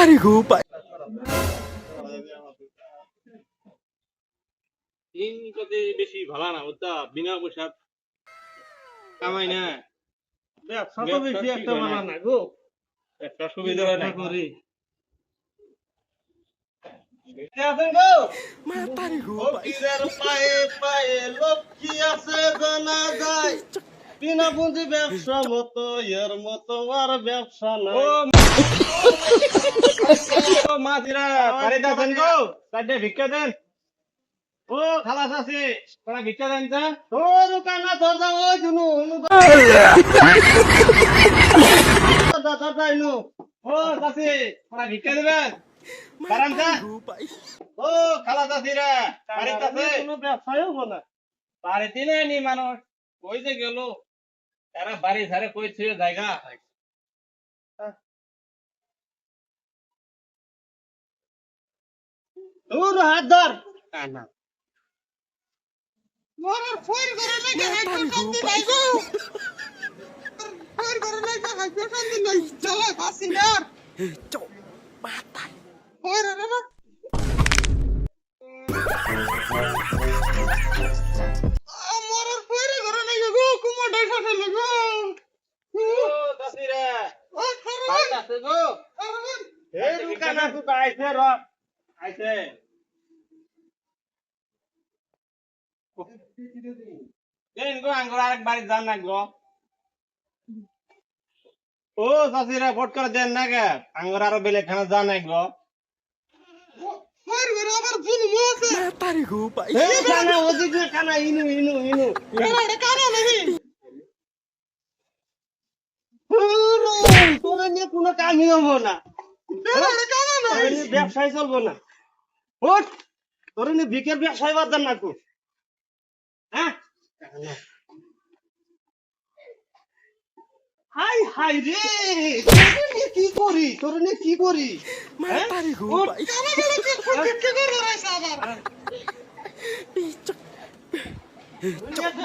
Matahari gua, Pak. দিন যদি বেশি ভালো না বুঝতা বিনা পয়সা কামাই না ব্যবসা তো বেশি একটা বানা না গো একটা সুবিধা হয় না করি Matahari gua, Pak. ফকিরের পায়ে পায়ে লক্ষ্মী আছে জানা যায় বিনা পুঁজি ব্যবসা মতো এর মতো আর ব্যবসা নাই ও মাঝিরা বাড়িতে আছেন গো চারটে ভিক্ষা দেন ও খালাস আছে তোরা ভিক্ষা দেন যা তোর কানা ধরদা ওই দুনু দাদা ইনু ও চাচি তোরা ভিক্ষা দেবেন কারণ যা Matahari gua, Pak. ও খালাস আছিরা বাড়িতে আছে কোনো ব্যবসায় হবো না বাড়িতে নেই মানুষ কই যে গেল এরা বাড়ি ধারে কই ছুঁয়ে জায়গা তোর হাত ধর Matahari gua, Pak. Cok, mata. ও চাচিরা বাড়িতে আছে গো এই দোকানে তো আইছে র আইছে দেন গো আঙ্গুর আরেক বাড়ি যান না গো ও চাচিরা ভোট করে দেন না গে আঙ্গুর আরো বেলে খানা যান না গো Matahari gua, Pak. এই কানা ওদিকে কানা ইনু তোরা নিয়ে কোনো কামই হবো না তোরা নিয়ে ব্যবসায় চলবো না ওঠ তোরা নিয়ে ভিকের ব্যবসায় বাদ দেন না কো হ্যাঁ হাই হাই রে তোরা নিয়ে কি করি Matahari gua, Pak. Cok.